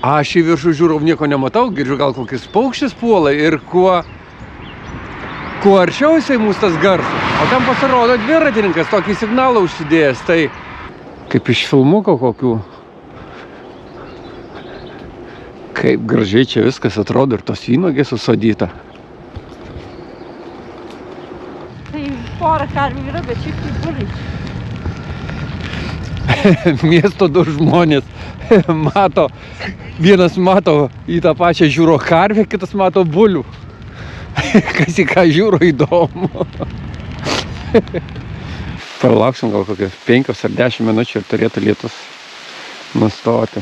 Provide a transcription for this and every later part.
Aš į viršų žiūrau, nieko nematau, girdžiu gal kokis paukštis puola ir kuo arčiausiai mūsų tas garsas. O ten pasirodo dviratininkas, tokį signalą užsidėjęs, tai kaip iš filmuko kokių. Kaip gražiai čia viskas atrodo ir tos vynuogės susodyta. Tai porą karvių yra, bet šiaip tai buliai. Miesto du žmonės mato, vienas mato į tą pačią žiūro karvę, kitas mato bulių. Kas į ką žiūro įdomu. Pralauksim gal kokias 5 ar 10 minučių ir turėtų lietus nustoti.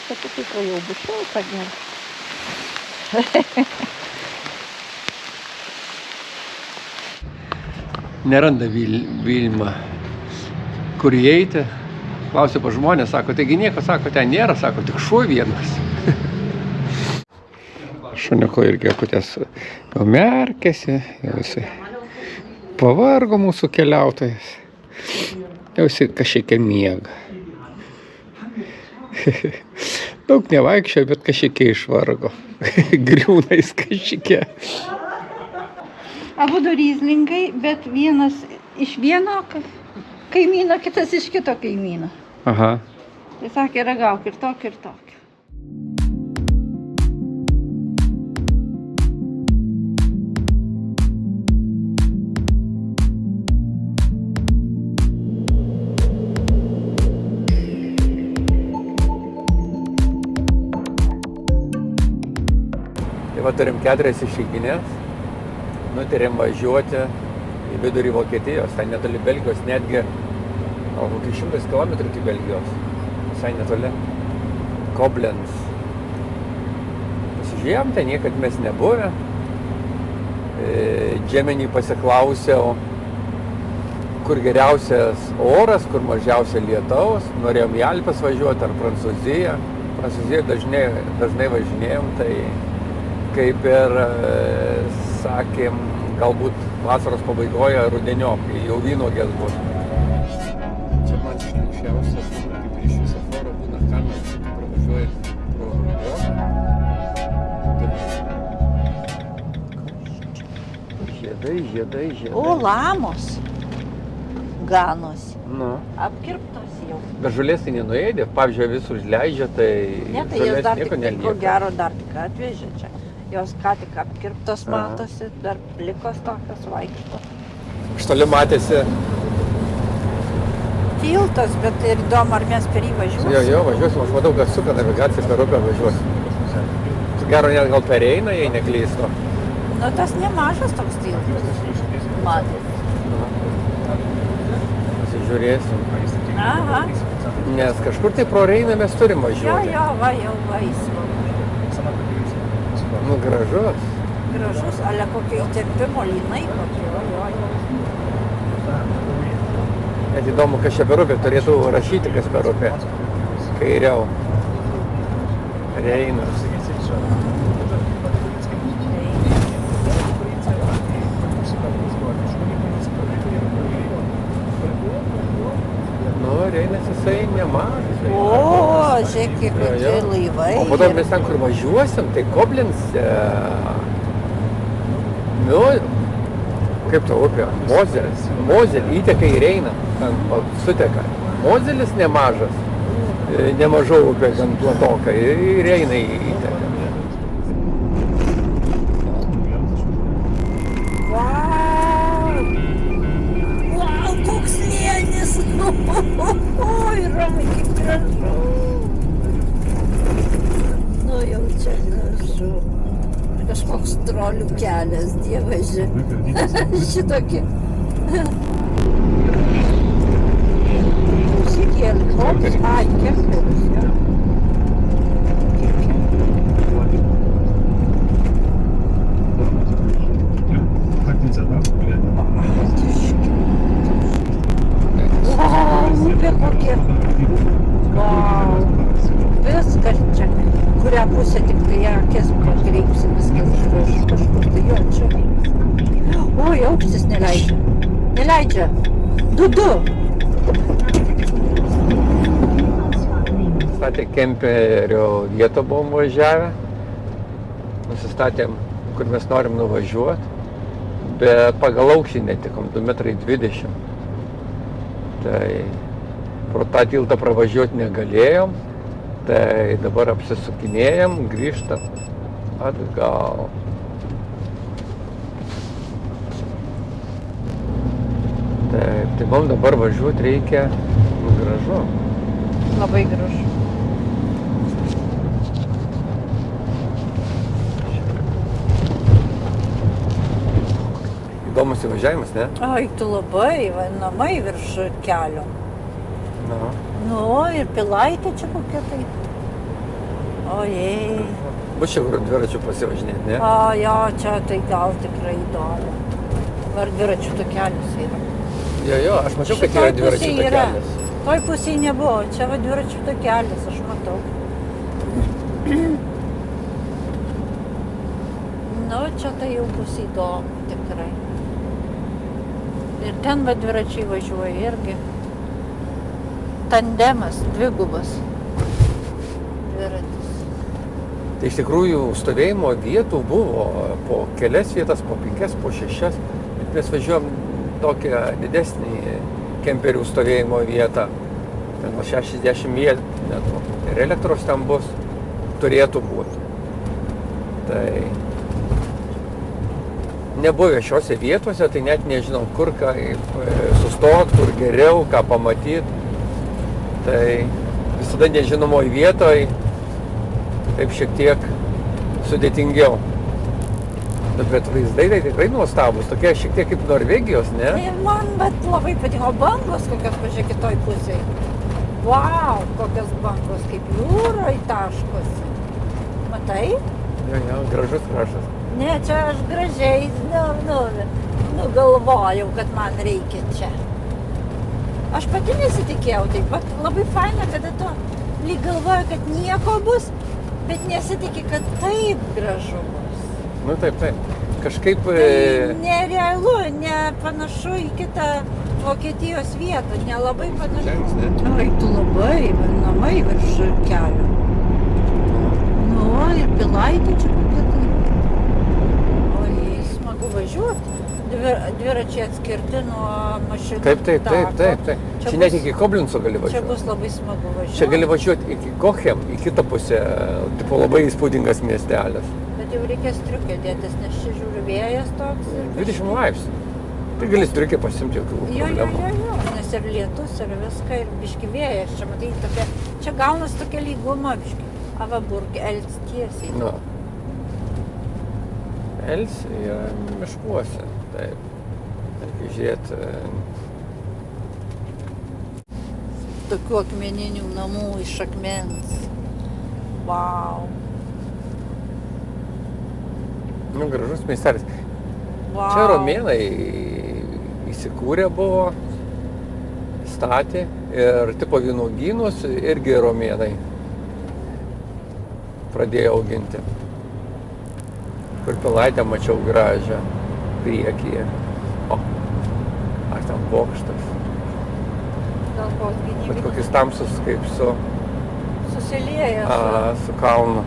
Tai tikrai jau bus šilta, Neranda Vilma, kur įeiti. Klausia pa žmonės, sako, taigi nieko, sako, ten nėra, sako, tik šuo vienas. Šuniuko irgi akutės jau merkėsi, jau jisai pavargo mūsų keliautojas. Jau jisai kažkiek miega. Daug nevaikščiojo, bet kažkiek išvargo. Griūnais kažkiek. Abudu ryzlingai, bet vienas iš vieno kaimyno, kitas iš kito kaimyno. Aha. Tai sakė, ragauk ir tokį, ir tokį. Tai va turim 4 išeiginės. Nutarėm važiuoti į vidurį Vokietijos, ten netoli Belgijos, netgi kokį 100 km iki Belgijos, visai netoli Koblenz. Pasižiūrėjom, ten niekad mes nebuvę. Džemenį pasiklausiau, kur geriausias oras, kur mažiausia lietaus. Norėjom į Alpes važiuoti ar Prancūziją. Prancūziją dažnai važinėjom, tai kaip ir sakėm, galbūt vasaros pabaigoje rudeniop, kai jau vynuogės bus. Čia man šliaušiausias, kaip ir iš šviesoforo būna kameros, kai pravažiuoji pro raudoną. Žiedai. O, lamos ganosi. Nu. Apkirptos jau. Bet žolės tai nenuėdė, pavyzdžiui, vis užleidžia, tai Ne, tai jos žolės dar nieko tik, ko nelieka. gero, dar tik atvežė čia. Jos ką tik apkirptos matosi, dar plikos tokios vaikšto. Iš toli matėsi. Tiltas, bet ir įdomu, ar mes per jį važiuosim. Jo, važiuosim, aš matau, kad suka navigacija per upę važiuosim. Gero net gal pereina, jei neklystu. Nu, tas nemažas toks tiltas. Matot. Pasižiūrėsim. Aha. Nes kažkur tai pro Reiną mes turim važiuoti. Jo, jau vaisiu. Nu, gražus. Gražus, ale kokio įtempimo lynai. Jo. Net įdomu, kas čia per upę turėtų rašyti, kas per upę. Kairiau. Reinas. Nu, Reinas jisai nemažas. O, žiūrėk, kiek kokie laivai. O po to mes ten, kur važiuosim, tai Koblenz, nu, kaip ta upė? Mozelį įteka į Reiną, ten suteka. Mozelis nemažas, nemaža upė, gan platoka, į Reiną įteka. Vau, koks slėnis. Oi, Romai, kaip gražu. Nu, jau čia gražu. Kažkoks trolių kelias, dievaži. Šitokį. Musikėlį, koks, kemperis, jo. Upė kokia. Vau. Viskas čia. Kurią pusę tik tai akės pakreipsi, viskas gražu. Kažkur tai jo čia. Oi, aukštis neleidžia. Neleidžia. 2. nusistatę kemperio vietą buvom važiavę. Nusistatėm, kur mes norim nuvažiuoti. Bet pagal aukštį netikom, 2,20 m. Tai pro tą tiltą pravažiuoti negalėjom. Tai dabar apsisukinėjom, grįžtam atgal. Taip, tai mums dabar važiuoti reikia gražu. Labai gražu. Įdomus įvažiavimas, ne? Ai, tu labai, namai virš kelio. Na. Nu, ir pilaitė čia kokia tai. Ojei. Bus čia kur dviračių pasivažinėti, ne? Jo, čia tai gal tikrai įdomu. Ar dviračių takelis yra? Jo, aš mačiau, kad yra dviračių takelis. Toj pusėje nebuvo, čia va dviračių takelis, aš matau. Nu, čia tai jau bus įdomu, tikrai. Ir ten va dviračiai važiuoja irgi. Tandemas, dvigubas dviratis. Tai iš tikrųjų stovėjimo vietų buvo po kelias vietas, po 5, po 6. Bet mes važiuojam tokią didesnį kemperių stovėjimo vietą. Ten 60 metrų. Ir elektros ten bus, turėtų būti. Tai nebuvę šiose vietose, tai net nežinau, kur sustot, kur geriau, ką pamatyti. Tai visada nežinomoje vietoje taip šiek tiek sudėtingiau. Bet vaizdai tai tikrai nuostabus, tokie šiek tiek kaip Norvegijos, ne? Man labai patiko bangos, kokios pažiūrėk kitoj pusėje. Vau, kokios bangos, kaip jūroj taškosi. Matai? Jo, gražus kraštas. Ne, čia aš gražiai nugalvojau, kad man reikia čia. Aš pati nesitikėjau taip, bet labai faina, kada tu lyg galvoji, kad nieko bus, bet nesitikė, kad taip gražu bus. Nu taip. Kažkaip... Tai nerealu, nepanašu į kitą Vokietijos vietą, nelabai panašu. Žengs, ne? Ai, tu labai, namai virš kelio. Nu, ir pilaitė čia kokia tai. Oi, smagu važiuoti. Dviračiai atskirti nuo mašinų. Taip. Čia net iki Koblenco gali važiuoti. Čia bus labai smagu važiuoti. Čia gali važiuoti iki Kochem, į kitą pusę, tipo labai įspūdingas miestelis. Bet jau reikės striukė dėtis, nes čia žiūriu vėjas toks. 20 laipsnių. Tai gali striukė pasimti jokių problemų. Jo, nes ir lietus, ir viską, ir biški vėjas. Čia matai tokia, čia gaunas tokia lyguma biški. Avaburg, Els tiesiai. Nu. Els yra miškuose. Taip. Reikia žiūrėti. Tokių akmeninių namų iš akmens. Vau. Nu, gražus miestelis. Vau. Čia romėnai įsikūrė buvo, statė ir tipo vynuogynus irgi romėnai pradėjo auginti. Kur pilaitę mačiau gražią priekyje. O, ar ten bokštas. Gal koks gynybinis. Bet kokius tamsus kaip su Susilieja su kalnu.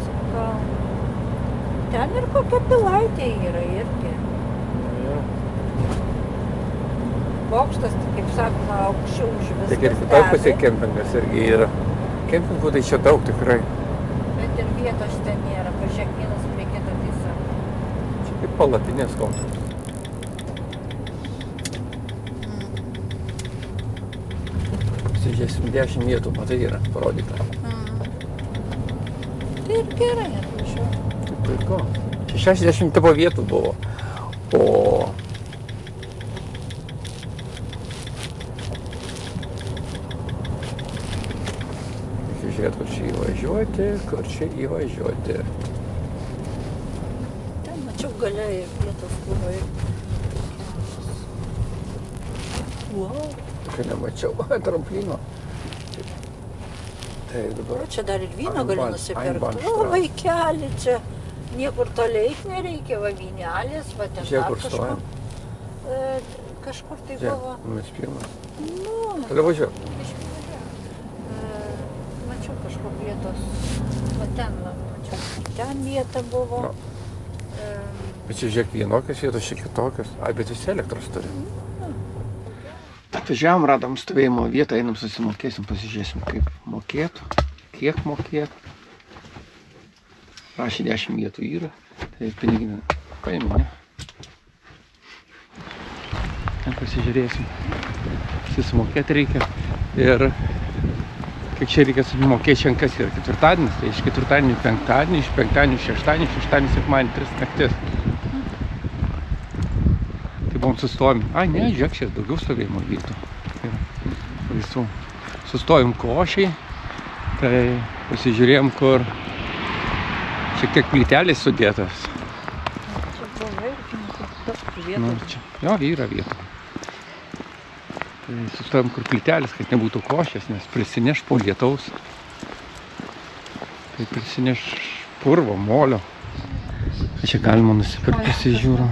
su kalnu. Ten ir kokia pilaitė yra irgi. Bokštas, kaip sakoma, aukščiau už viską. Tik ir kitoj pusėje kempingas irgi yra. Kempingų tai čia daug tikrai. Bet ir vietos ten nėra, pažiūrėk vienas prie kito tiesa. Čia kaip palapinės kokios. Pasižiūrėsim 10 vietų, matai yra parodyta. Tai ir gerai atvažiuoju. Tai puiku. Čia 60 tipo vietų buvo. O žiūrėt, kur čia įvažiuoti. Ten mačiau gale ir vietos buvo ir... Wow. Čia nemačiau tramplino. Tai dabar... O, čia dar ir vyno gali nusipirkti. O, Einbahnstraße. vaikeli, čia niekur toliai eiti nereikia, va vynelės, va ten Žiūrėk, dar kur stovim. kažkur tai Žiūrėk, buvo. mes pirmas. Nu, Toliau važiuok. biškį važiuoju. čia kažkur vietos. Va ten, čia ten vieta buvo. No. Bet čia žiūrėk, vienokios vietos, šiek kitokios. Ai, bet visi elektros turi. Atvažiavom, radom stovėjimo vietą, einam susimokėsim, pasižiūrėsim, kaip mokėtų, kiek mokėtų. Rašė 10 vietų yra, tai piniginę paėmė, ne? Pasižiūrėsim, susimokėti reikia ir kiek čia reikia susimokėti šiandien, kas yra ketvirtadienis, tai iš ketvirtadienį į penktadienį, iš penktadienį į šeštadienį, šeštadienį, sekmadienį, 3 naktis. Tai buvom sustojom, ai ne, žiūrėk, čia daugiau stovėjimo vietų. Visų. Sustojom Košiai, tai pasižiūrėjom, kur šiek tiek plytelės sudėtas. Čia buvo irgi vietos. Nu, čia, jo, yra vieta. Tai sustojom kur plytelės, kad nebūtų košės, nes prisineš po lietaus. Tai prisineš purvo, molio. Čia galima nusipirkti, pasižiūrų.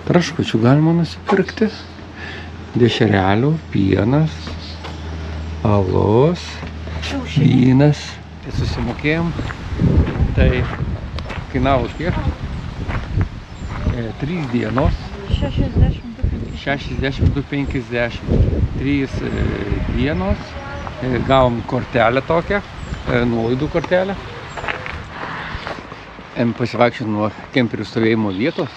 Traškučių galima nusipirkti. Dešrelių, pienas, alus, vynas. Tai susimokėjom. Tai kainavo kiek? 3 dienos. 62,50. 3 dienos. Gavom kortelę tokią, nuolaidų kortelę. Pasivaikščiant nuo kemperių stovėjimo vietos.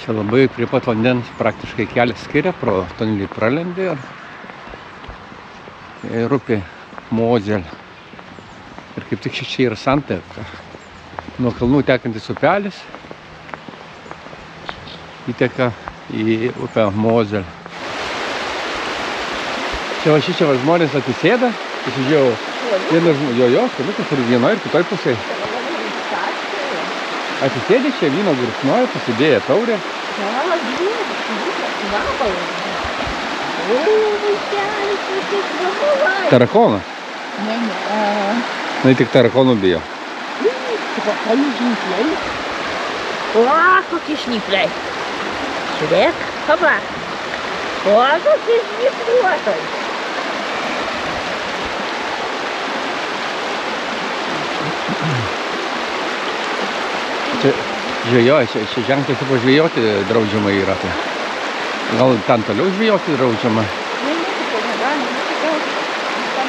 Čia labai prie pat vandens praktiškai kelias skiria, pro tunelį pralendi ir upė Mozelė. Ir kaip tik čia yra santeka. Nuo kalnų tekantis upelis įteka į upę Mozelę. Čia va šičia žmonės atsisėda, pasižiūrėjau, jo, keliukas ir vienoje ir kitoj pusėje. Atsisėdė čia, vyno gurkšnoja, pasidėję taurę. Tarakoną? Ne. Na, tik tarakonų bijo. Žnypliai. O, kokie žnypliai. Žiūrėk, paba. O, kokie žnypliuotojai. Čia ženkliai tipo žvejoti draudžiama yra. Tai. Gal ten toliau žvejoti draudžiama? Ne, tipo negalima. Tam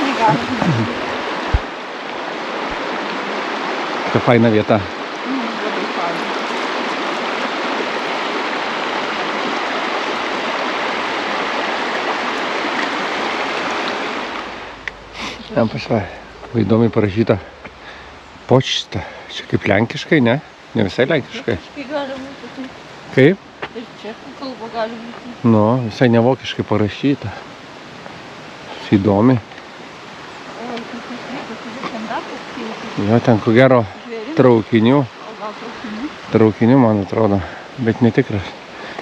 negalima. Tokia faina vieta. Labai faina. Ten įdomiai parašyta počta. Čia kaip lenkiškai, ne? Ne visai lenkiškai. Lenkiškai gali būti. Kaip? Ir čekų kalba gali būti. Nu, visai ne vokiškai parašyta. Įdomi. Jo, ten ko gero traukinių. Traukinių, man atrodo, bet netikras.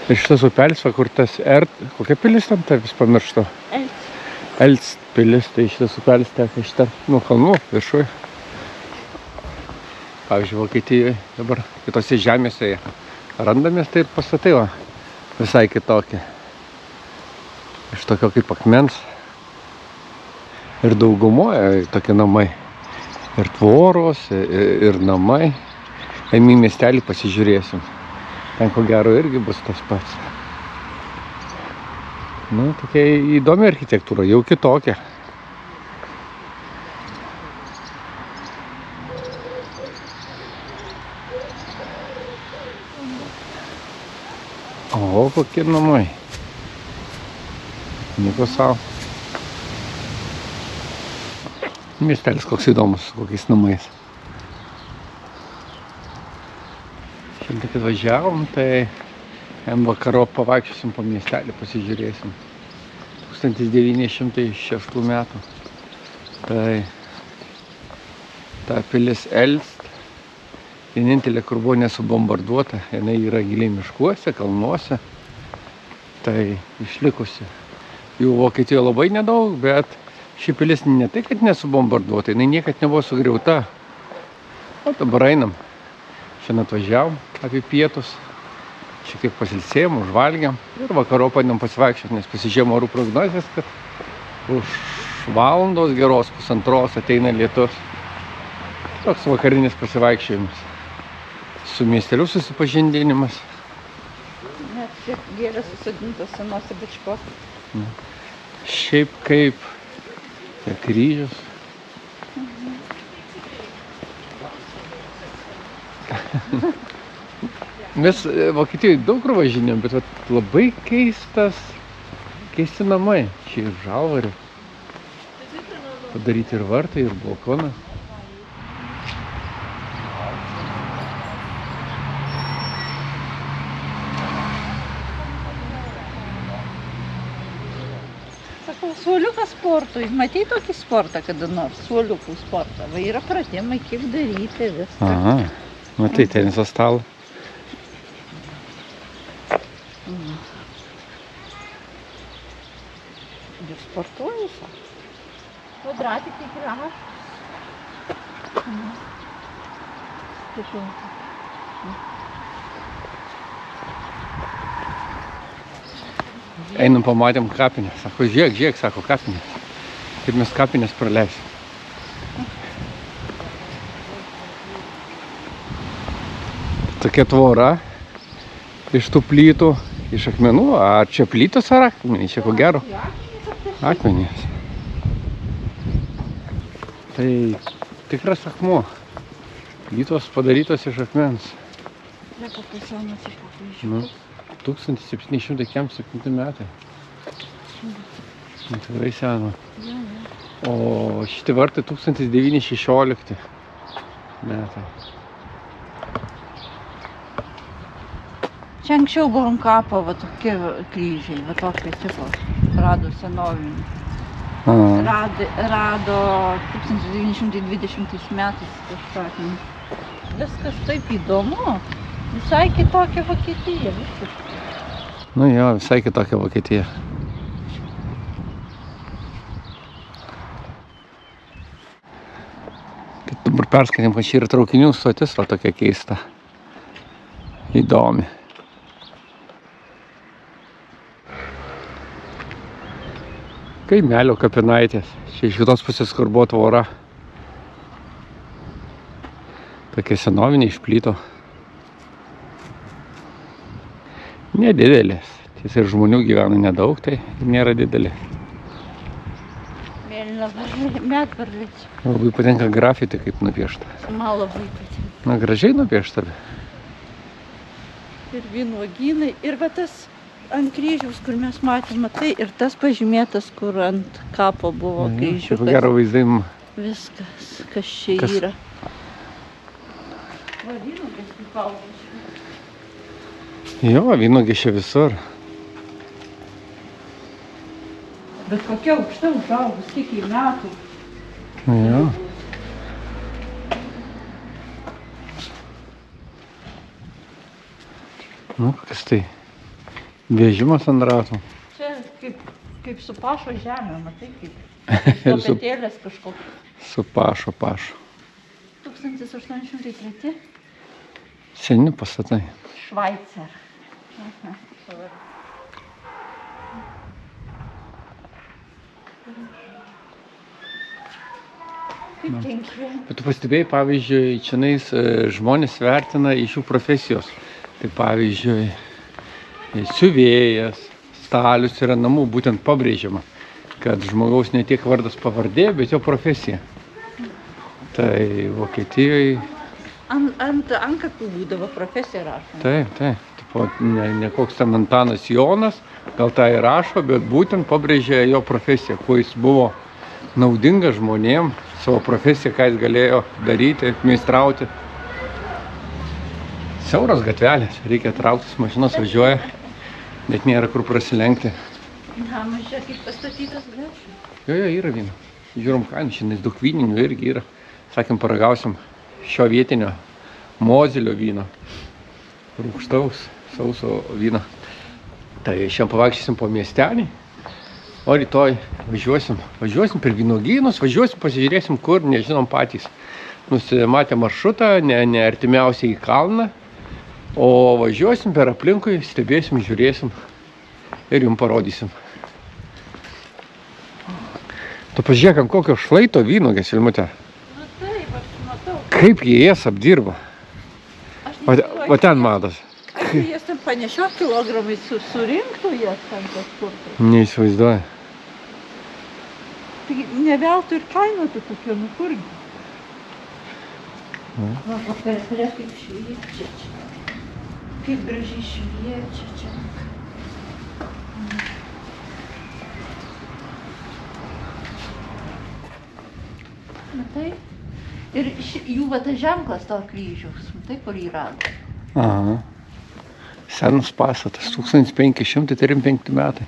Ir šitas upelis, va, kur tas kokia pilis tam, tai vis pamirštu? Elst pilis, tai šitas upelis teka iš ten, nuo kalnų viršui. Pavyzdžiui, Vokietijoje dabar kitose žemėse randamės, tai ir pastatai va, visai kitokie. Iš tokio kaip akmens. Ir daugumoje tokie namai. Ir tvoros, ir namai. Eim į miestelį pasižiūrėsim. Ten ko gero irgi bus tas pats. Nu, tokia įdomi architektūra, jau kitokia. O, kokie namai. Nieko savo. Miestelis koks įdomus, su kokiais namais. Šiandien kai važiavom, tai vakaro pavaikščiosim po miestelį, pasižiūrėsim. 1906 metų. Tai ta pilis Elst, vienintelė, kur buvo nesubombarduota, jinai yra giliai miškuose, kalnuose. Tai išlikusi. Jų Vokietijoje labai nedaug, bet ši pilis ne tai, kad nesubombarduota, jinai niekad nebuvo sugriauta. O dabar einam. Šiandien atvažiavom apie pietus. šiek tiek pasilsėjom, užvalgėm ir vakaro padėm pasivaikščioti, nes pasižiūrėjom orų prognozės, kad už valandos geros 1,5 ateina lietus. Toks vakarinis pasivaikščiojimas. Su miesteliu susipažindinimas. Net šiek gėlės susidintos senose bičkos. Šiaip kaip kryžius. Mes Vokietijoje daug kur važinėjom, bet labai keisti namai. Čia ir žalvarį. Padaryti ir vartai, ir balkoną. Sakau, suoliukas sportui. Matei tokį sportą kada nors? Suoliukų sportą. Va yra pratimai, kiek daryti viską. Aha, matai teniso stalą. Ir sportuoju, sako. Kvadratikai gražūs. Einam pamatėm kapinę. Sako, žiūrėk, sako, kapinė. Kaip mes kapinės praleisim. Tokia tvora iš tų plytų, iš akmenų. Ar čia plytos ar akmenys? Čia ko gero? Akmenys. Tai tikras akmuo. Plytos padarytos iš akmens. 1707 metai. Tikrai seno. O šitie vartai 1916 metai. Čia anksčiau buvo ant kapo va tokie kryžiai, va tokie tipo. Rado senovinį. Rado 1920 metais kažką. Viskas taip įdomu. Visai kitokia Vokietija, viskas. Nu jo, visai kitokia Vokietija. Kaip dabar perskaitėm, kad čia yra traukinių stotis, va tokia keista. Įdomi. Kaimelio kapinaitės. Čia iš kitos pusės, kur buvo tvora. Tokie senoviniai iš plyto. Nedidelės. Tiesa, ir žmonių gyvena nedaug, tai nėra didelė. Mėlyna medvarlės. Labai patinka grafiti, kaip nupiešta. Man labai patinka. Na, gražiai nupiešta. Ir vynuogynai. Ir va tas ant kryžiaus, kur mes matėme, tai ir tas pažymėtas, kur ant kapo buvo kryžiukas. Ko gero vaizdai. Viskas, kas čia yra. Va, vynuogės kaip auga. Jo, vynuogės čia visur. Bet kokia aukšta užaugus, kiek į metų. Jo. Nu, kas tai? Vežimas ant ratų. Čia kaip su pašo žemė, matai, kaip lopetėlės kažkokios. Su pašo. 1803. Seni pastatai. Švaicer. Kaip kenkia. Bet tu pastebėjai, pavyzdžiui, čionais žmonės vertina iš jų profesijos. Tai pavyzdžiui, siuvėjas, stalius yra namų būtent pabrėžiama, kad žmogaus ne tiek vardas pavardė, bet jo profesija. Tai Vokietijoje... Ant antkapių būdavo profesija rašoma. Taip. Ne koks ten Antanas Jonas, gal tai rašo, bet būtent pabrėžė jo profesiją, kuo jis buvo naudingas žmonėm, savo profesiją, ką jis galėjo daryti, meistrauti. Siauros gatvelės, reikia trauktis, mašinos važiuoja, net nėra kur prasilenkti. Namas čia kaip pastatytas gražiai. Jo, yra vyno. Žiūrom kainų, šiandien daug vyninių irgi yra. Sakėm, paragausim šio vietinio Mozelio vyno. Rūgštaus, sauso vyno. Tai šiandien pavaikščiosim po miestelį, o rytoj važiuosim per vynuogynus, pasižiūrėsim, kur nežinom patys. Nusimatę maršrutą, ne artimiausiai į kalną O važiuosim per aplinkui, stebėsim, žiūrėsim ir jums parodysim. Tu pažiūrėk, ant kokio šlaito vynogės, Vilmute. Na taip, aš matau. Kaip jie jas apdirba. Va ten matas. Kaip jas ten panešio kilogramai surinktų jas ten kažkur. Neįsivaizduoju. Tai ne veltui ir kaina tai tokia, nu kurgi. Va, vakare kaip šviečia čia. Kaip gražiai šviečia čia. Matai? Ir jų va tas ženklas to kryžiaus, matai, kur jį rado. Aha. Senas pastatas, 1535 metai.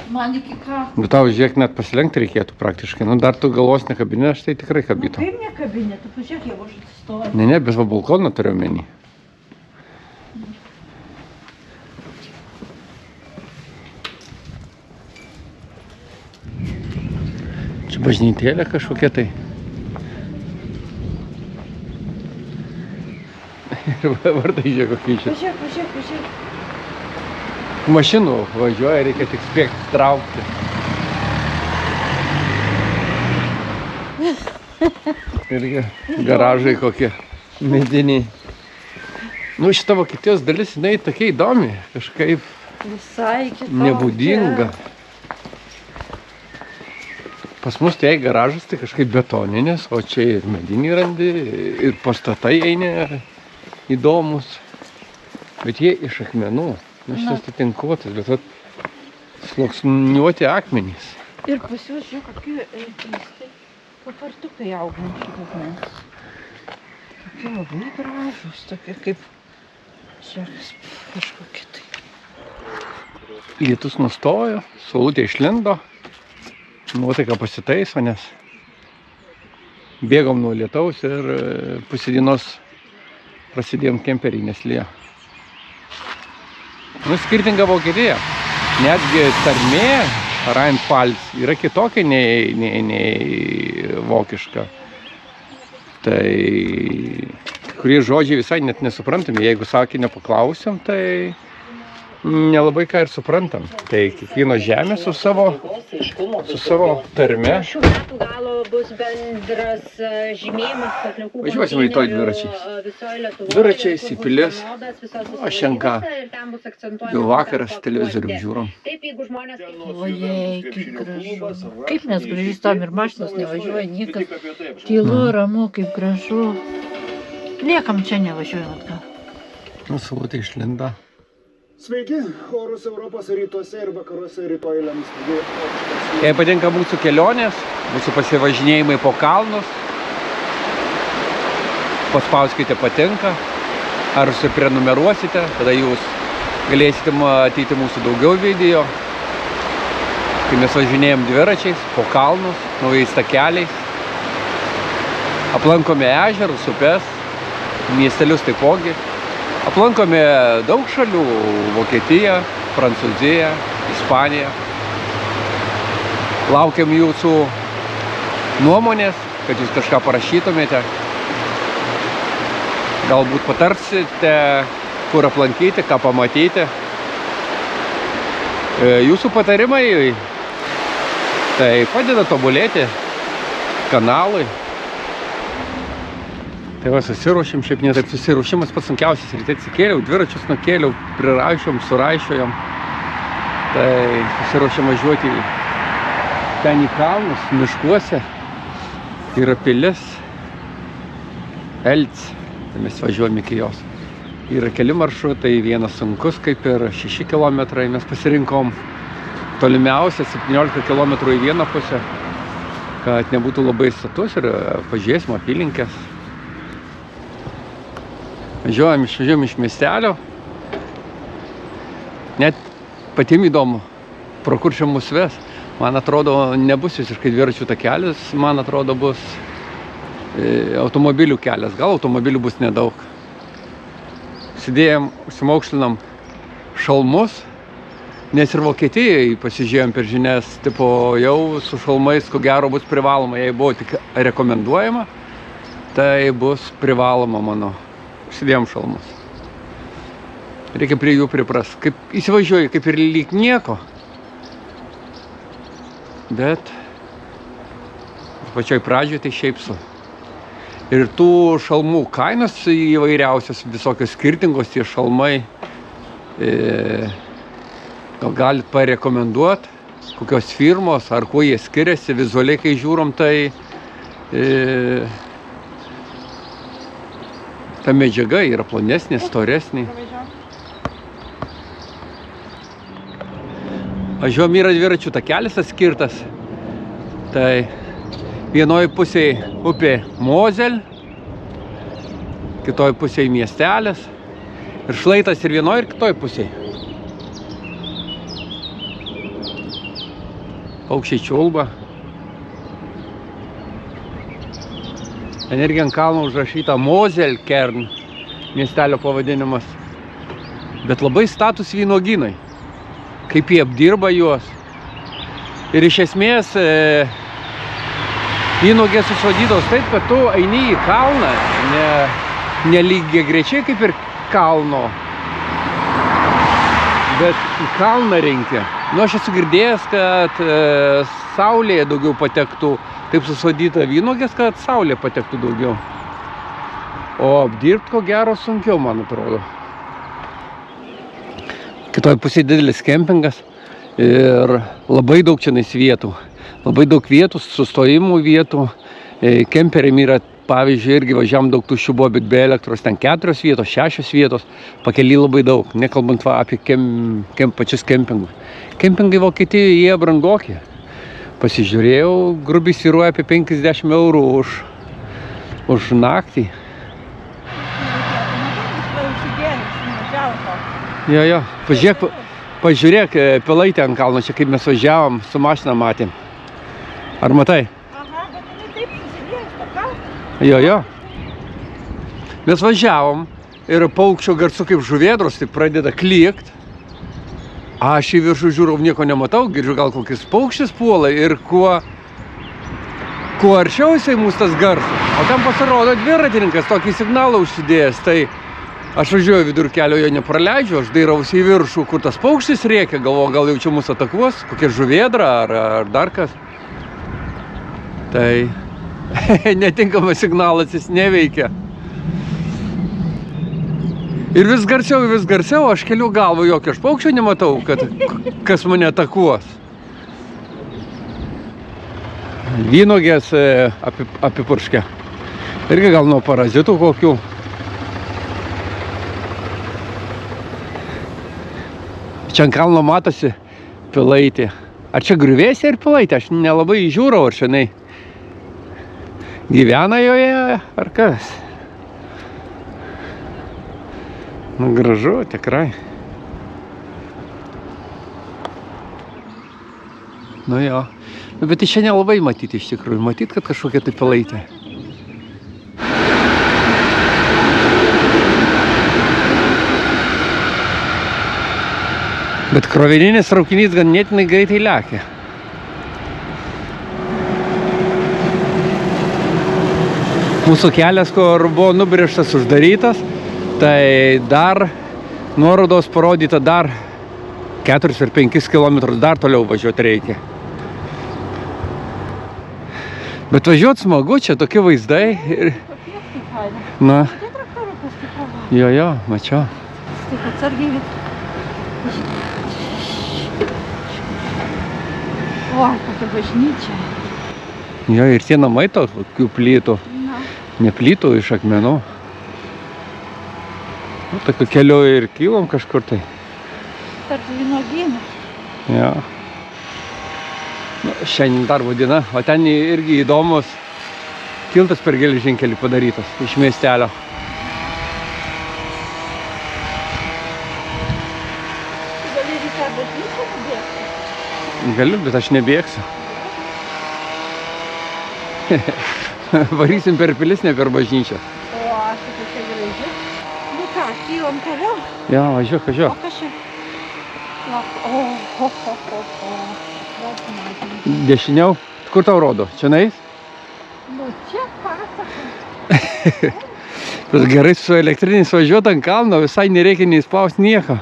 Man iki ką? Bet tau, žiūrėk, net pasilenkti reikėtų praktiškai. Nu, dar tu galvos nekabinė, aš tai tikrai kabytų. Kaip nekabinė? Tu pažiūrėk, jeigu aš atsistoju. Ne, bet va balkoną turiu omeny. Čia bažnytėlė kažkokia tai. Ir vardai žiūrėk kokie čia. Pažiūrėk. Mašinų važiuoja, reikia tik spėkti traukti. Irgi garažai kokie mediniai. Nu, šita Vokietijos dalis, jinai tokia įdomi, kažkaip Visai kitokia. nebūdinga. Pas mus tai garažas tai kažkaip betoninis, o čia ir mediniai randi, ir pastatai eini įdomus. Bet jie iš akmenų. Nu, šitas tai tinkuotas, bet vat sluoksniuoti akmenys. Ir pas juos, žiūrėk, kokie keistai papartukai augančiai akmens. Tokie labai gražūs, tokie kaip žiūrėk, kažkokie tai. Lietus nustojo, saulutė išlindo, nuotaika pasitaiso, nes bėgom nuo lietaus ir pusė dienos prasidėjom kemperį, nes lijo. Nu, skirtinga Vokietija. Netgi tarmė Rheinpfalz yra kitokia nei vokiška. Tai kurie žodžiai visai net nesuprantami. Jeigu sakinio paklausim, tai nelabai ką ir suprantam. Tai kiekvieno žemė su savo tarme. Šių metų galo bus bendras žymėjimas atliekų Važiuosim rytoj dviračiais. Dviračiais į pilis. O šiandien ką? Jau vakaras televizorių žiūrom. Taip, jeigu žmonės... Ojei, kaip gražu. Kaip mes gražiai stom ir mašinos nevažiuoja, niekas. Tylu, ramu, kaip gražu. Niekam čia nevažiuojam atgal. Nu, saulutė išlinda. Sveiki, orus Europos rytuose ir vakaruose rytoj lems. Jei patinka mūsų kelionės, mūsų pasivažinėjimai po kalnus, paspauskite patinka, ar suprenumeruosite, tada jūs galėsite matyti mūsų daugiau video, kai mes važinėjom dviračiais po kalnus, naujais takeliais, aplankome ežerus, upes, miestelius taipogi. Aplankome daug šalių – Vokietiją, Prancūziją, Ispaniją. Laukiam jūsų nuomonės, kad jūs kažką parašytumėte. Galbūt patarsite, kur aplankyti, ką pamatyti. Jūsų patarimai tai padeda tobulėti kanalui. Tai va, susiruošim, šiaip ne taip susiruošimas pats sunkiausias. Ryte atsikėliau, dviračius nukėliau, priraišiom, suraišiojom. Tai susiruošim važiuoti ten į kalnus, miškuose. Yra pilis, Elc. Tai mes važiuojam iki jos. Yra keli maršrutai, vienas sunkus, kaip ir 6 kilometrai. Mes pasirinkom tolimiausią 17 kilometrų į vieną pusę, kad nebūtų labai status ir pažiūrėsim apylinkės. Išvažiuojam iš miestelio. Net patiem įdomu, pro kur čia mus ves. Man atrodo, nebus visiškai dviračių takelis, man atrodo, bus automobilių kelias. Gal automobilių bus nedaug. Sėdėjom, užsimaukšlinam šalmus, nes ir Vokietijai pasižiūrėjom per žinias, tipo jau su šalmais, ko gero, bus privaloma. Jei buvo tik rekomenduojama, tai bus privaloma, manau. Užsidėjom šalmus. Reikia prie jų pripras. Kaip įsivažiuoju, kaip ir lyg nieko. Bet pačioj pradžioje tai šiaip su. Ir tų šalmų kainos įvairiausios, visokios skirtingos tie šalmai. Gal galit parekomenduoti, kokios firmos, ar kuo jie skiriasi. Vizualiai, kai žiūrom, tai ta medžiaga yra plonesnė, storesnė. Važiuojam, yra dviračių takelis atskirtas. Tai vienoje pusėje upė Mozel, kitoje pusėje miestelis. Ir šlaitas ir vienoje, ir kitoje pusėje. Paukščiai čiulba. Ten irgi ant kalno užrašyta Mozel Kern, miestelio pavadinimas. Bet labai status vynuogynai. Kaip jie apdirba juos. Ir iš esmės vynuogės susodintos taip, kad tu eini į kalną, ne lygiagrečiai kaip ir kalno, bet į kalną reikia. Nu, aš esu girdėjęs, kad saulėje daugiau patektų, taip susodinta vynuogės, kad saulė patektų daugiau. O apdirbti ko gero sunkiau, man atrodo. Kitoje pusėje didelis kempingas ir labai daug čia vietų. Labai daug vietų, sustojimų vietų. Kemperiam yra, pavyzdžiui, irgi važiavam daug tuščių buvo, bet be elektros ten 4 vietos, 6 vietos. Pakely labai daug, nekalbant apie pačius kempingus. Kempingai Vokietijoje jie brangokie. Pasižiūrėjau, grubiai svyruoja apie 50 eurų už naktį. Jo. Pažiūrėk, Pilaitė ant kalno, čia kaip mes važiavom, su mašina matėm. Ar matai? Aha, bet jinai taip susidėjus, pakal. Jo. Mes važiavom ir paukščio garsu kaip žuvėdros, tai pradeda klykt. Aš į viršų žiūrau, nieko nematau, girdžiu gal kokis paukštis puola ir kuo arčiau jisai mūsų tas garsas. O ten pasirodo dviratininkas tokį signalą užsidėjęs, tai aš važiuoju vidur kelio, jo nepraleidžiu, aš dairausi į viršų, kur tas paukštis rėkia, galvoju, gal jau čia mūsų atakuos, kokia žuvėdra ar dar kas. Tai netinkamas signalas, jis neveikia. Ir vis garsiau, aš keliu galvą, jokio aš paukščio nematau, kad kas mane atakuos. Vynuogės apipurškia. Irgi gal nuo parazitų kokių. Čia ant kalno matosi Pilaitė. Ar čia griuvėsiai ir Pilaitė? Aš nelabai žiūrau, ar šiandien gyvena joje, ar kas. Nu, gražu, tikrai. Nu jo. Bet iš čia nelabai matyti iš tikrųjų. Matyt, kad kažkokia tai Pilaitė. Bet krovininis traukinys ganėtinai greitai lekia. Mūsų kelias, kur buvo nubrėžtas, uždarytas, tai dar nuorodos parodyta dar 4 ar 5 km dar toliau važiuoti reikia. Bet važiuoti smagu, čia tokie vaizdai. Na. Jo, mačiau. Taip atsargiai. O, kokia bažnyčia. Jo, ir tie namai tokių plytų. Ne plytų, iš akmenų. Nu, tokiu keliu ir kylom kažkur tai. Tarp vynuogynų. Jo. Nu, šiandien darbo diena, o ten irgi įdomus tiltas per geležinkelį padarytas iš miestelio. Tu gali į tą bažnyčią nubėgti? Galiu, bet aš nebėgsiu. Varysim per pilis, ne per bažnyčią. O, aš tai čia graži. Nu ką, kylam toliau? Jo, važiuok. O kas čia? Dešiniau. Kur tau rodo? Čia nais? Nu čia pasaka. Bet gerai su elektriniais važiuoti ant kalno, visai nereikia neįspausti nieko.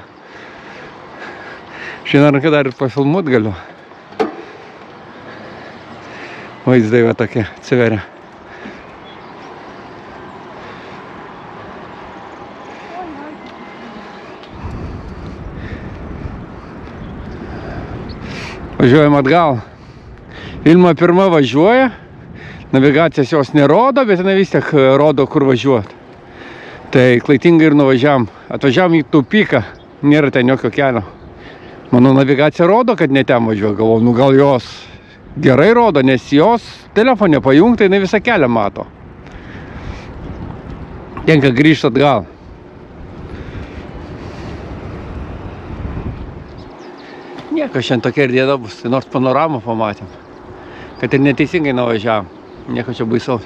Šiandien ranką dar ir pafilmuot galiu. Vaizdai va tokie atsiveria. Važiuojam atgal. Ilma pirma važiuoja, navigacijos jos nerodo, bet jinai vis tiek rodo, kur važiuot. Tai klaidingai ir nuvažiavam. Atvažiavam į tupiką, nėra ten jokio kelio. Mano navigacija rodo, kad ne ten važiuoja. Galvoju, nu gal jos gerai rodo, nes jos telefonė pajungta, jinai visą kelią mato. Tenka grįžti atgal. Nieko, šiandien tokia ir diena bus, tai nors panoramą pamatėm. Kad ir neteisingai nuvažiavam. Nieko čia baisaus.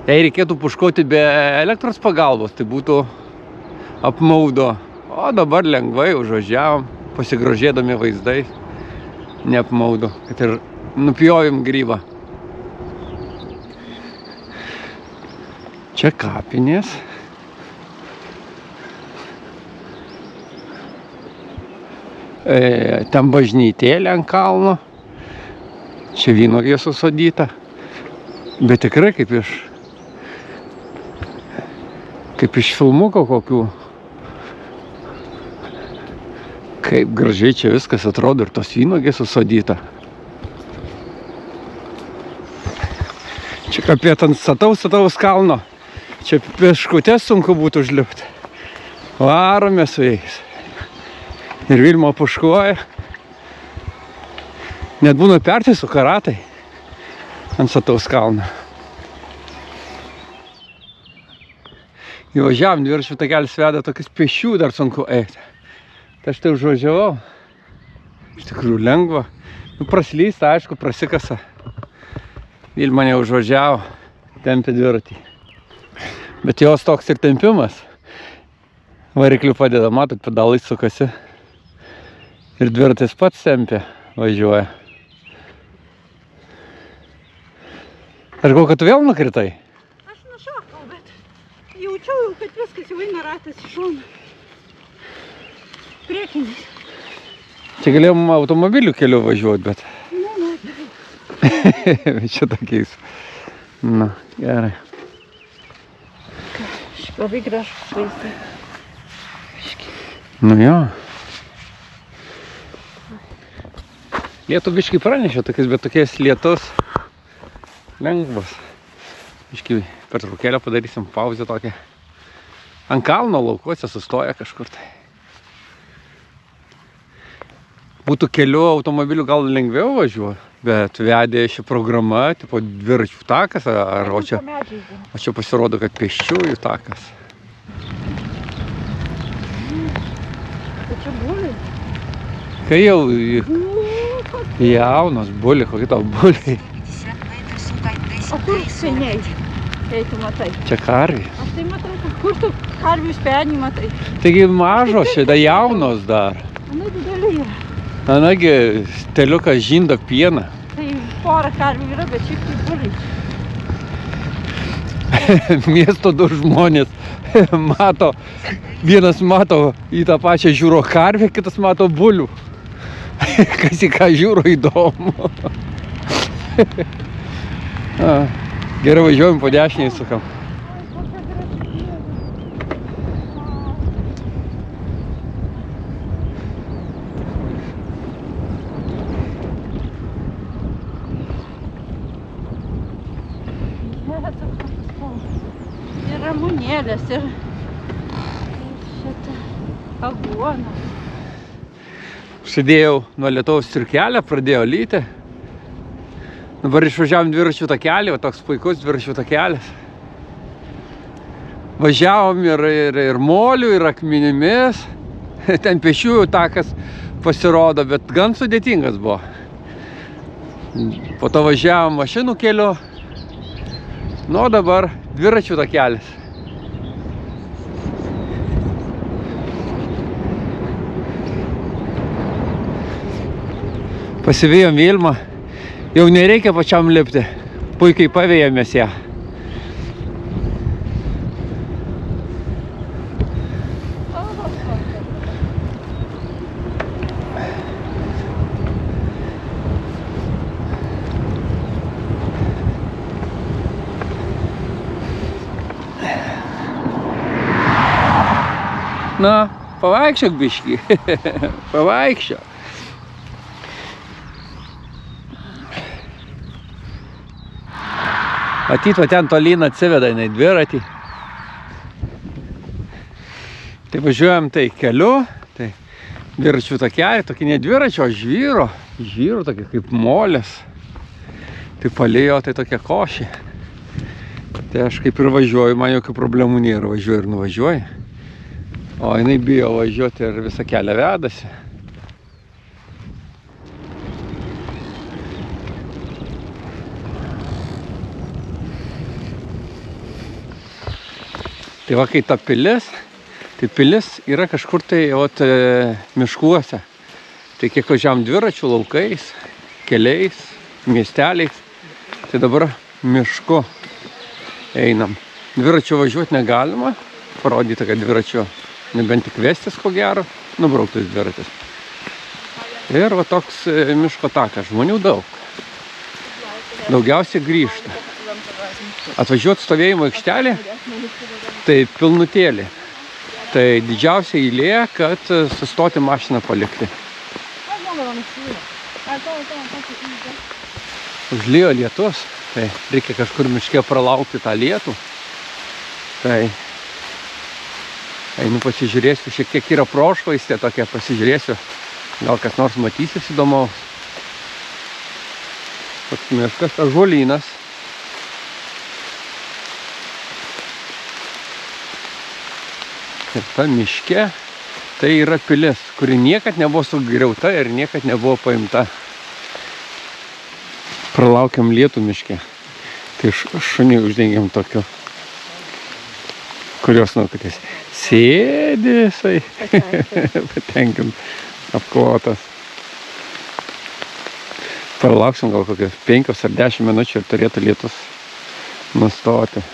Jei reikėtų puškoti be elektros pagalbos, tai būtų apmaudo. O dabar lengvai užvažiavom, pasigrožėdami vaizdais. Neapmaudu, kad ir nupjovim grybą. Čia kapinės. Ten bažnytėlė ant kalno. Čia vynuogė susodyta. Bet tikrai kaip iš filmuko kokių. Kaip gražiai čia viskas atrodo ir tos vynuogės susodyta. Čia kapėt ant stataus kalno. Čia peškutės sunku būtų užlipti. Varome su jais. Ir Vilma puškuoja. Net būna perti su karatai ant stataus kalno. Įvažiavam, dviračių takelis veda tokius pešių, dar sunku eiti. Tai aš tai užvažiavau. Iš tikrųjų lengva. Nu, praslysta, aišku, prasikasa. Vilma neužvažiavo, tempė dviratį. Bet jos toks ir tempimas. Variklių padeda, matot, pedalai sukasi. Ir dviratis pats tempė, važiuoja. Aš galvoju, kad tu vėl nukritai? Aš nušokau, bet jaučiau, kad viskas jau eina ratas į šoną. Priekinis. Čia galėjom automobilių keliu važiuoti, bet... Ne. Čia tokiais. Na, gerai. Labai gražus vaizdai. Nu jo. Lietų biškai pranešė tokiais, bet tokiais lietus lengvas. Biškai per trukėlę padarysim pauzę tokią. Ant kalno laukuose sustoja kažkur tai. Būtų keliu automobilių gal lengviau važiuoja, bet vedė ši programa, tipo dviračių takas, o čia pasirodo, kad pėsčiųjų takas. Tai čia buliai. Kai jau jaunos buliai, kokie tau buliai. O kur seniai, jei tu matai? Čia karvės. Aš tai matau, kur tu karvių spenį matai? Taigi mažos šitą jaunos dar. Ana didelė yra. Anagi steliukas žindo pieną. Tai pora karvių yra, bet šiaip tai buliai. Miesto du žmonės mato, vienas mato į tą pačią žiūro karvę, kitas mato bulių. Kas į ką žiūro įdomu. Gerai važiuojam, po dešiniai sukam. Ir ramunėlės, ir šitą aguoną. Užsidėjau nuo lietaus striukelę, pradėjo lyti. Dabar išvažiavom dviračių takelį, o toks puikus dviračių takelis. Važiavom ir moliu, ir akmenimis. Ten pėsčiųjų takas pasirodo, bet gan sudėtingas buvo. Po to važiavom mašinų keliu. Nu, dabar dviračių takelis. Pasivėjom Vilmą. Jau nereikia pačiam lipti. Puikiai pavėjomės ją. Na, pavaikščiok biškį. Pavaikščiok. Matyt, va ten tolyn atsiveda į dviratį. Tai važiuojam tai keliu, tai dviračių takelį, tokį ne dviračio, o žvyro. Žvyro tokia kaip molės. Tai palėjo, tai tokia košė. Tai aš kaip ir važiuoju, man jokių problemų nėra, važiuoju ir nuvažiuoju. O jinai bijo važiuoti ir visą kelią vedasi. Tai va, kai ta pilis, tai pilis yra kažkur tai miškuose. Tai kiek važiavam dviračių laukais, keliais, miesteliais, tai dabar mišku einam. Dviračių važiuoti negalima, parodyta, kad dviračių nebent tik vestis, ko gero, nubrauktas dviratis. Ir va toks miško takas, žmonių daug. Daugiausiai grįžta. Atvažiuoti stovėjimo aikštelė, tai pilnutėlė. Tai didžiausia eilė, kad sustoti mašiną palikti. Užlijo lietus, tai reikia kažkur miške pralaukti tą lietų. Tai einu pasižiūrėsiu, šiek tiek yra prošvaistė tokia, pasižiūrėsiu, gal kas nors matysis įdomaus. Toks miškas, ąžuolynas. Ir ta miške, tai yra pilis, kuri niekad nebuvo sugriauta ir niekad nebuvo paimta. Pralaukiam lietų miške. Tai šunį uždengiam tokiu, kurios, kad jis sėdi jisai, patenkint, apklotas. Pralauksim gal kokias 5 ar 10 minučių ir turėtų lietus nustoti.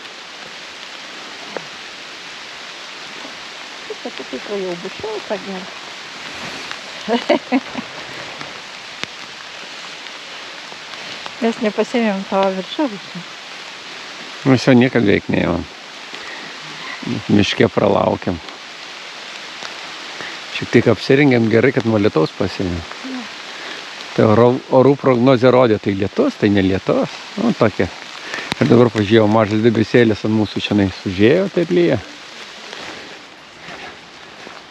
Tai jau bus šilta, gerai. Mes nepasėmėm tavo viršausį. Mes jau niekad veik neėjom. Miške pralaukiam. Šiek tiek apsirengėm gerai, kad nuo lietaus pasėmėm. Tai orų prognozė rodė, tai lietus, tai ne lietus. Nu, tokia. Ir dabar pažiūrėjau, mažas debesėlis ant mūsų čia sužėjo, taip lyja.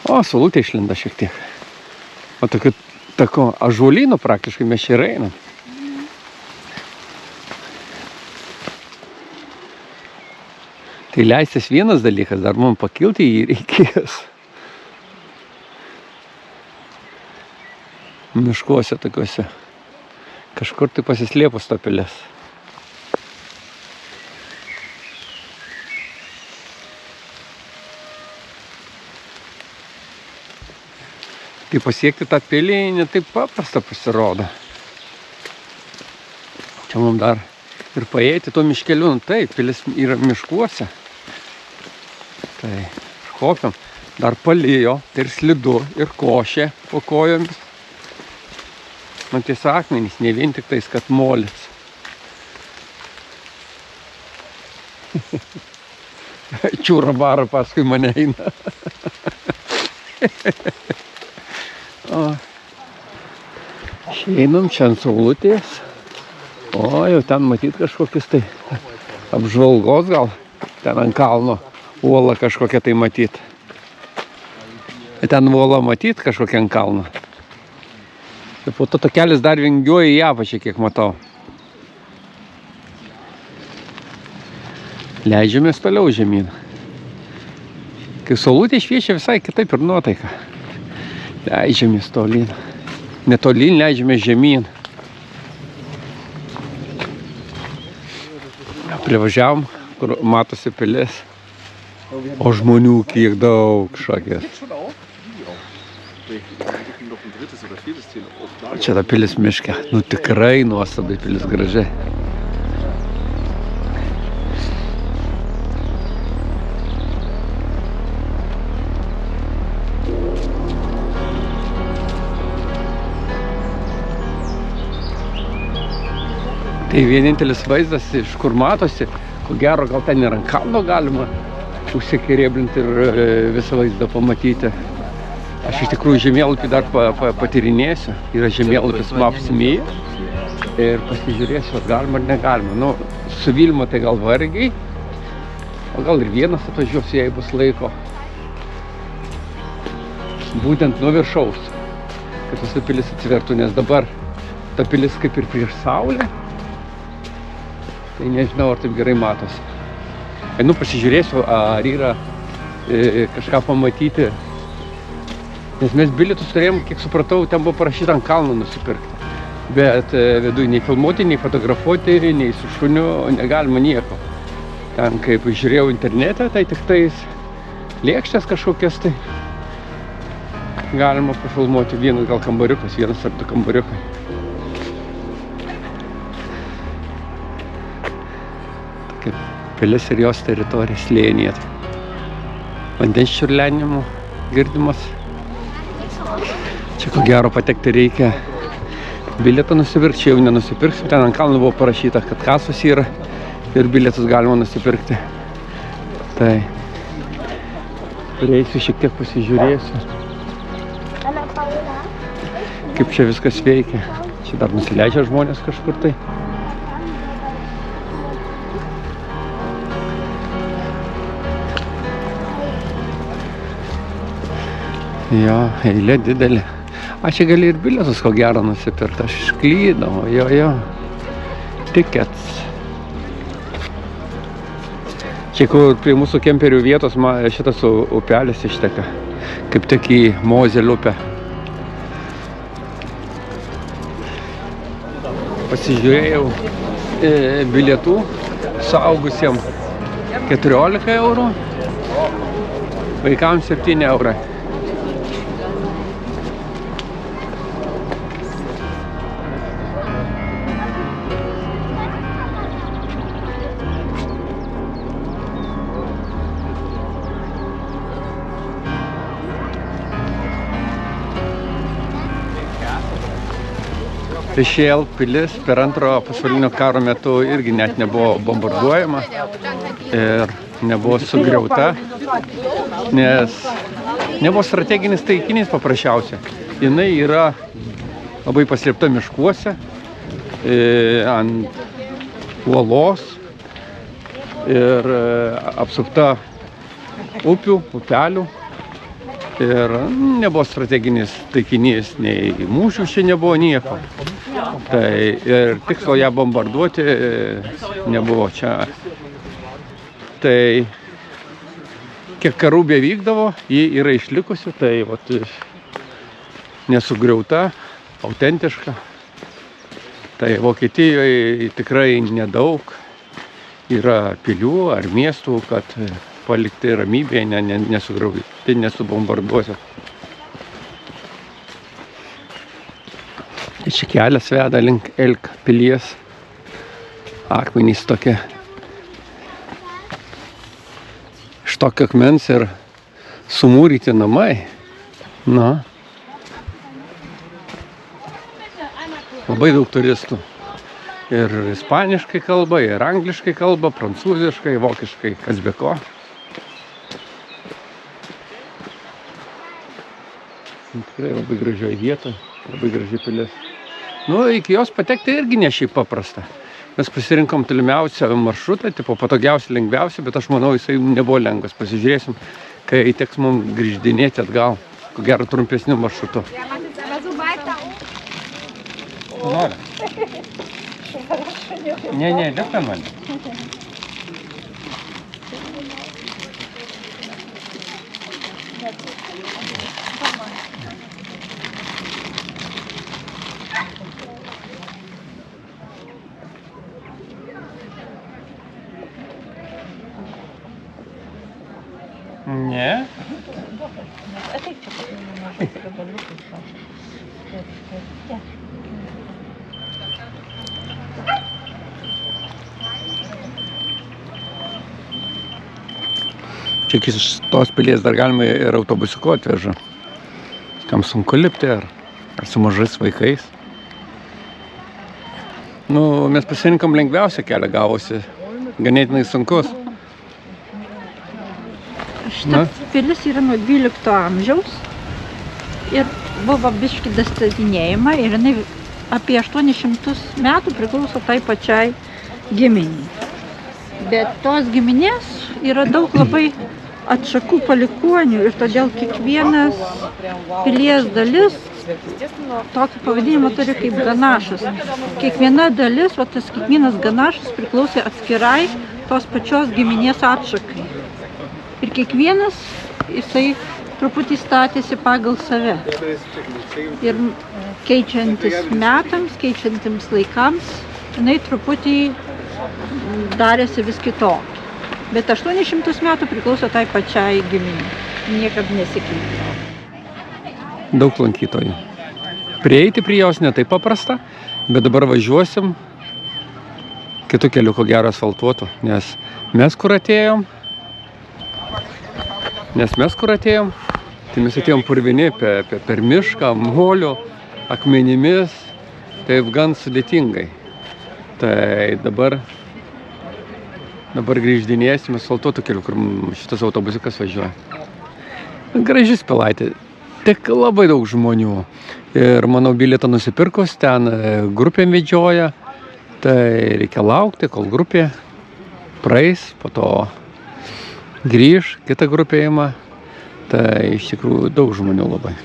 O, saulutė išlinda šiek tiek. O tokiu ąžuolynu praktiškai mes čia ir einam. Tai leistis vienas dalykas, dar mums pakilti jį reikės. Miškuose tokiuose. Kažkur tai pasislėpus to pilis. Tai pasiekti tą pilį ne taip paprasta pasirodo. Čia mums dar ir paeiti tuo miškeliu. Taip, pilis yra miškuose. Tai kopiam. Dar palijo, tai ir slidu, ir košė po kojomis. Man tiesa akmenys, ne vien tik tais, kad molis. Čiūra bara paskui mane eina. Einam čia ant saulutės. O, jau ten matyt kažkokius tai apžvalgos gal. Ten ant kalno uola kažkokia tai matyt. Ten uola matyt kažkokia ant kalno. Ir po to takelis dar vingiuoja į apačią, kiek matau. Leidžiamės toliau žemyn. Kai saulutė šviečia visai kitaip ir nuotaika. Leidžiamės tolyn. Netolyn leidžiamės žemyn. Privažiavom, kur matosi pilis. O žmonių kiek daug šakės. Čia ta pilis miške. Nu tikrai nuostabai pilis gražiai. Tai vienintelis vaizdas, iš kur matosi, ko gero gal ten ir ant kalno galima užsikirėblinti ir visą vaizdą pamatyti. Aš iš tikrųjų žemėlapį dar patyrinėsiu. Yra žemėlapis Maps.me ir pasižiūrėsiu, ar galima ar negalima. Nu, su Vilma tai gal vargiai, o gal ir vienas atvažiuosiu, jei bus laiko. Būtent nuo viršaus, kad visa pilis atsivertų, nes dabar ta pilis kaip ir prieš saulę. Tai nežinau, ar taip gerai matosi. Nu, pasižiūrėsiu, ar yra kažką pamatyti. Nes mes bilietus turėjom, kiek supratau, ten buvo parašyta ant kalno nusipirkti. Bet viduj nei filmuoti, nei fotografuoti, nei su šuniu negalima nieko. Ten, kaip žiūrėjau internete, tai tik tais lėkštės kažkokias tai galima pafilmuoti. Vienas gal kambariukas, vienas ar du kambariukai. Tokia pilis ir jos teritorija slėnyje. Vandens čiurlenimo girdimas. Čia ko gero patekti reikia bilietą nusipirkti, čia jau nenusipirksiu. Ten ant kalno buvo parašyta, kad kasos yra ir bilietus galima nusipirkti. Tai prieisiu, šiek tiek pasižiūrėsiu, kaip čia viskas veikia. Čia dar nusileidžia žmonės kažkur tai. Jo, eilė didelė. Čia gali ir bilietus ko gero nusipirkti. Aš išklydau, jo. Tickets. Čia kur prie mūsų kemperių vietos šitas upelis išteka. Kaip tik į Mozelio upę. Pasižiūrėjau bilietų suaugusiem 14 eurų, vaikams 7 eurai. Pešėl pilis per Antrojo pasaulinio karo metu irgi net nebuvo bombarduojama ir nebuvo sugriauta, nes nebuvo strateginis taikinys paprasčiausia. Jinai yra labai paslėpta miškuose, ant uolos ir apsupta upių, upelių. Ir nebuvo strateginis taikinys, nei mūšių čia nebuvo nieko. Tai ir tikslo ją bombarduoti nebuvo čia. Tai kiek karų bevykdavo, ji yra išlikusi, tai vat, nesugriauta, autentiška. Tai Vokietijoje tikrai nedaug yra pilių ar miestų, kad palikti ramybėje, nesugriauti, nesubombarduosiu. Čia kelias veda link Elk pilies. Akmenys tokie. Iš tokio akmens ir sumūryti namai. Na. Labai daug turistų. Ir ispaniškai kalba, ir angliškai kalba, prancūziškai, vokiškai, kas be ko. Tikrai labai gražioje vietoje, labai graži pilis. Nu, iki jos patekti irgi ne šiaip paprasta. Mes pasirinkom tolimiausią maršrutą, tipo patogiausią, lengviausią, bet aš manau, jisai nebuvo lengvas. Pasižiūrėsim, kai teks mums grįždinėti atgal, ko gero trumpesniu maršrutu. Nori? Ne, lieka man. Ne? Čia iš tos pilies dar galima ir autobusiuku atveža. Kam sunku lipti ar su mažais vaikais. Nu, mes pasirinkom lengviausią kelią, gavosi ganėtinai sunkus. Šita pilis yra nuo 12 amžiaus ir buvo biški dastatinėjama ir jinai apie 800 metų priklauso tai pačiai giminiai. Bet tos giminės yra daug labai atšakų palikuonių ir todėl kiekvienas pilies dalis tokį pavadinimą turi kaip ganašas. Kiekviena dalis, tas kiekvienas ganašas priklausė atskirai tos pačios giminės atšakai. Ir kiekvienas jisai truputį statėsi pagal save. Ir keičiantis metams, keičiantiems laikams, jinai truputį darėsi vis kitokį. Bet 800 metų priklauso tai pačiai giminei. Niekad nesikeitė. Daug lankytojų. Prieiti prie jos ne taip paprasta, bet dabar važiuosim kitų kelių, ko gero asfaltuotų, nes mes kur atėjom, tai mes atėjom purvini per mišką, moliu, akmenimis, taip gan sudėtingai. Tai dabar grįždinėsime asfaltuotų kelių, kur šitas autobusiukas važiuoja. Gražis Pilaitė. Tik labai daug žmonių. Ir manau, bilietą nusipirkus, ten grupė medžioja. Tai reikia laukti, kol grupė praeis, po to grįž, kita grupė ima. Tai iš tikrųjų daug žmonių labai.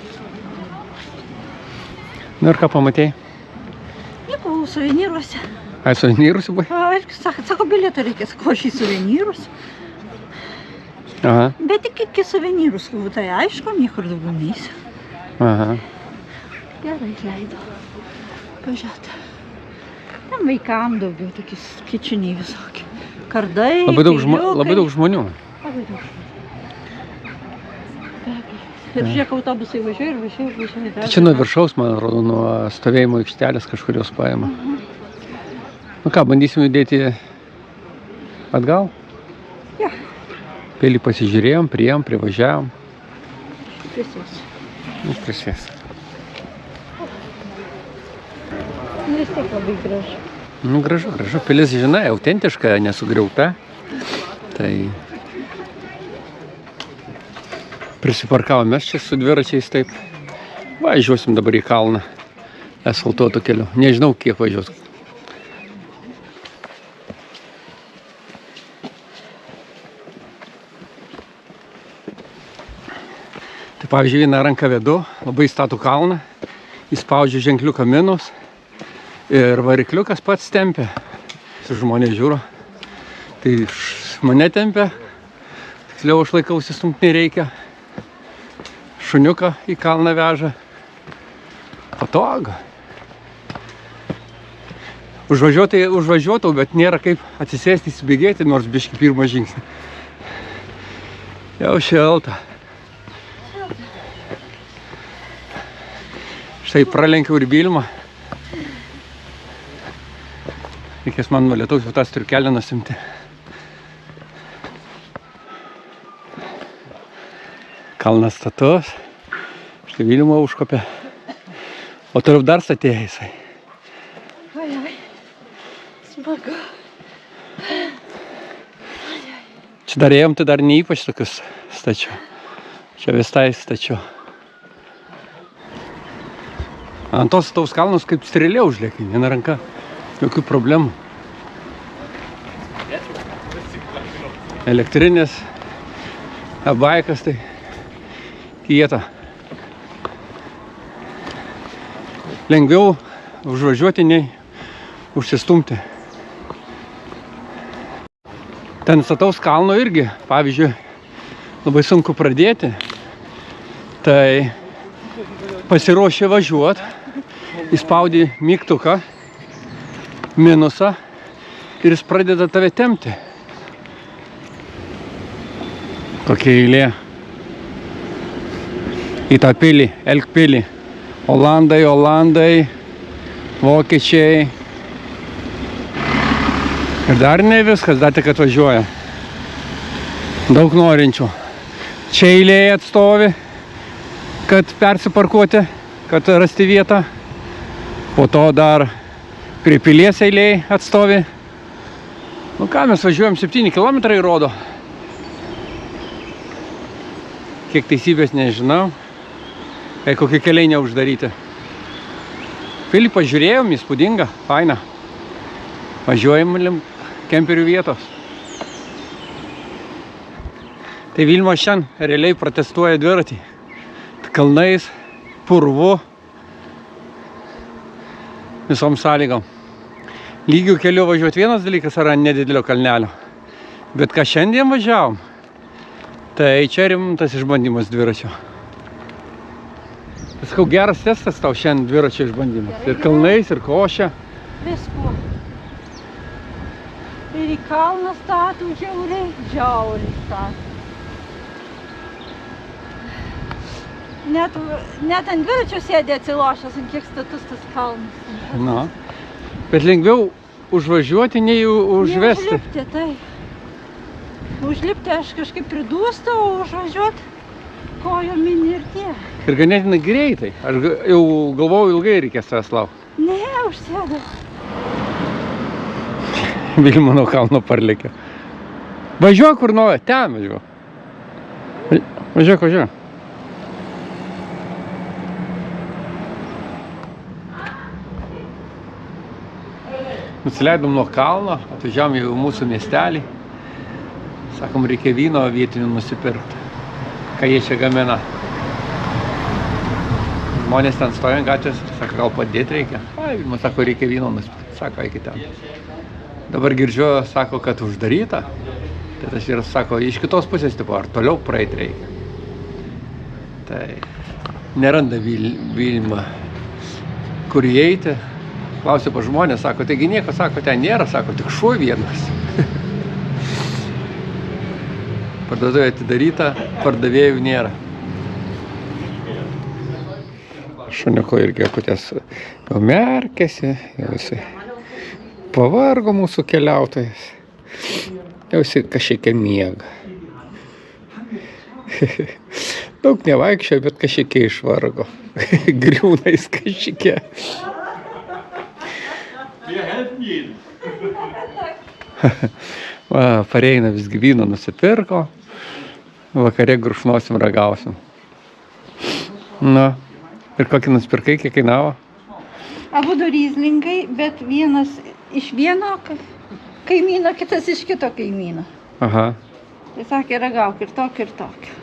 Nu ir ką pamatėjai? Buvau suvenyruose. Ai, suvenyrus buvai? Sako, bilietą reikia, sako, aš į suvenyrus. Aha. Bet tik iki suvenyrus, tai aišku, niekur daugiau neįsiu. Aha. Gerai leido. Pažiūrėti. Ten vaikam daugiau, tokius kičiniai visokie. Kardai, Labai daug žmonių. Labai daug žmonių. Ir žiūrėk, autobusai važiuoja. Čia nuo viršaus, man atrodo, nuo stovėjimo aikštelės kažkurios paima. Nu ką, bandysim judėti atgal? Ja. Pilį pasižiūrėjom, priėjom, privažiavom. Prisės. Vis tiek labai gražu. Nu, gražu. Pilis, žinai, autentiška, nesugriauta. Tai prisiparkavom mes čia su dviračiais taip. Važiuosim dabar į kalną asfaltuotų keliu. Nežinau, kiek važiuos. Pavyzdžiui, vieną ranką vedu, labai statų kalną, įspaudžiu ženkliuką minus ir varikliukas pats tempia. Žmonės žiūro, tai mane tempia, tiksliau aš laikausi stumti nereikia. Šuniuką į kalną veža. Patogu. Užvažiuotau, bet nėra kaip atsisėsti, įsibėgėti, nors biški pirmą žingsnį. Jau šilta. Štai pralenkiau ir Vilmą. Reikės man nuo lietaus jau tą striukelę nusimti. Kalnas status. Štai Vilma užkopė. O toliau dar statėja jisai. Ai, smagu. Čia dar ėjom, tai dar ne ypač tokius stačiau. Čia visai stačiau. Ant tos staus kalnus kaip strėlė užlėkia, viena ranka. Jokių problemų. Elektrinės, baikas, tai kieta. Lengviau užvažiuoti, nei užsistumti. Ten stataus kalno irgi, pavyzdžiui, labai sunku pradėti. Tai pasiruošė važiuoti. Įspaudi mygtuką, minusą ir jis pradeda tave tempti. Kokia eilė. Į tą pilį, Elkpilį. Olandai, vokiečiai. Ir dar ne viskas, dar tik atvažiuoja. Daug norinčių. Čia eilėje atstovi, kad persiparkuoti, kad rasti vietą. Po to dar prie pilies eilėje atstovi. Nu ką, mes važiuojam 7 km rodo. kiek teisybės nežinau. Kokie keliai neuždaryti. Filipą žiūrėjom, įspūdinga, faina. Važiuojam link kemperių vietos. Tai Vilma šiandien realiai protestuoja dviratį. Kalnais, purvu, visom sąlygom. Lygių keliu važiuoti vienas dalykas yra nedidelio kalnelio. Bet ką šiandien važiavom, tai čia rimtas išbandymas dviračio. Sakau, geras testas tau šiandien dviračio išbandymas. Ir kalnais, ir košia. Viskuo. Ir į kalną statų žiauriai statų. Net ant dviračio sėdė atsilošęs, ant kiek status tas kalnas. Na. Bet lengviau užvažiuoti, nei užvesti. Užlipti, tai. Užlipti aš kažkaip pridūstau, užvažiuoti kojo mini ir tie. Ir ganėtinai greitai. Aš jau galvojau, ilgai reikės savęs laukti. Ne, užsėdau. Vilma nuo kalno parlėkė. Važiuok kur nori, ten važiuok. Važiuok. Nusileidom nuo kalno, atvažiavom į mūsų miestelį. Sakom, reikia vyno vietinių nusipirkti. Ką jie čia gamina. Žmonės ten stoja ant gatvės, sako, gal padėti reikia. Vilma sako, reikia vyno nusipirkti. Sako, eikit ten. Dabar girdžiu, sako, kad uždaryta. Tai tas vyras sako, iš kitos pusės, tipo, ar toliau praeiti reikia. Tai neranda Vilma, kur įeiti. Klausiu pa žmonės, sako, taigi nieko, sako, ten nėra, sako, tik šuo vienas. Parduotuvė atidaryta, pardavėjų nėra. Šuniuko irgi akutės jau merkėsi, jau jisai pavargo mūsų keliautojas. Jau jisai kažkiek miega. Daug nevaikščiojo, bet kažkiek išvargo. Griūnais kažkiek. Va, pareina visgi vyno nusipirko, vakare grušnosim, ragausim. Na, ir kokį nusipirkai, kiek kainavo? Abudu ryzlingai, bet vienas iš vieno kaimyno, kitas iš kito kaimyno. Aha. Tai sakė, ragauk ir tokį, ir tokį.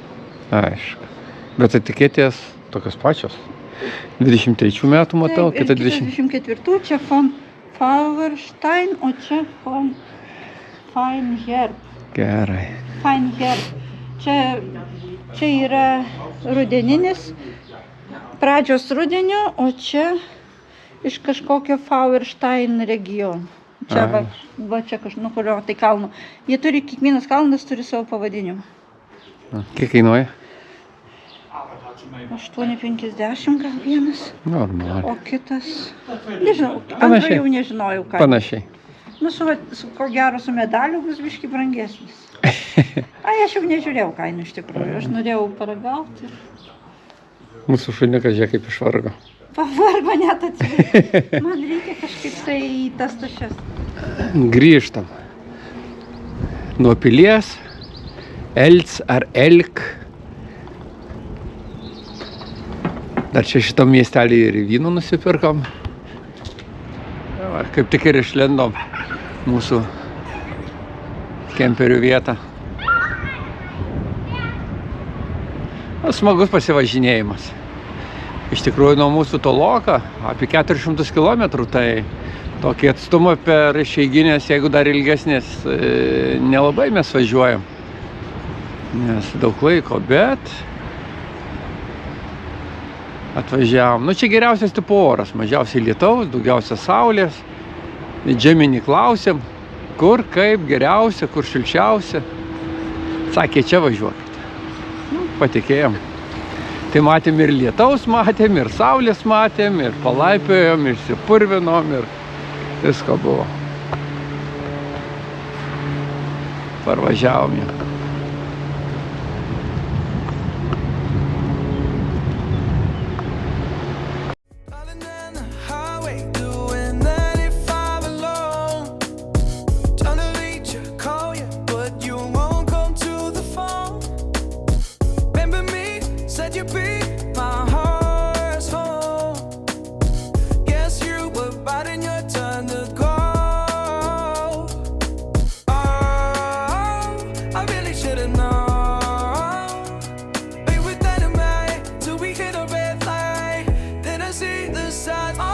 Aišku. Bet etiketės tokios pačios. 23 metų matau, kita 24, čia von Fauerstein, o čia von Feinherb. Gerai. Feinherb. Čia yra rudeninis, pradžios rudenio, o čia iš kažkokio Fauerstein regiono. Čia va čia nuo kurio tai kalno. Jie turi, kiekvienas kalnas turi savo pavadinimą. Kiek kainuoja? 8,50 gal vienas. Normaliai. O kitas, nežinau, antrą jau nežinojau ką. Panašiai. Nu, ko gero su medaliu bus biški brangesnis. Aš jau nežiūrėjau kainų iš tikrųjų, aš norėjau paragauti. Mūsų šuniukas žiūrėk kaip išvargo. Pavargo net atsiprašau. Man reikia kažkaip tai į tas tašes. Grįžtam. Nuo pilies, Elc ar Elk. Dar čia šitam miestelį ir vyno nusipirkom. Kaip tik ir išlendom mūsų kemperių vietą. Smagus pasivažinėjimas. Iš tikrųjų, nuo mūsų toloka apie 400 km, tai tokį atstumą per Išeiginės, jeigu dar ilgesnės, nelabai mes važiuojam. Nes daug laiko, bet atvažiavom. Nu, čia geriausias tipo oras, mažiausiai lietaus, daugiausia saulės. Džeminį klausėm, kur, kaip geriausia, kur šilčiausia. Sakė, čia važiuokit. Nu, patikėjom. Tai matėm ir lietaus matėm, ir saulės matėm, ir palaipiojom, ir išsipurvinom, ir visko buvo. Parvažiavom jau. Remember me sides.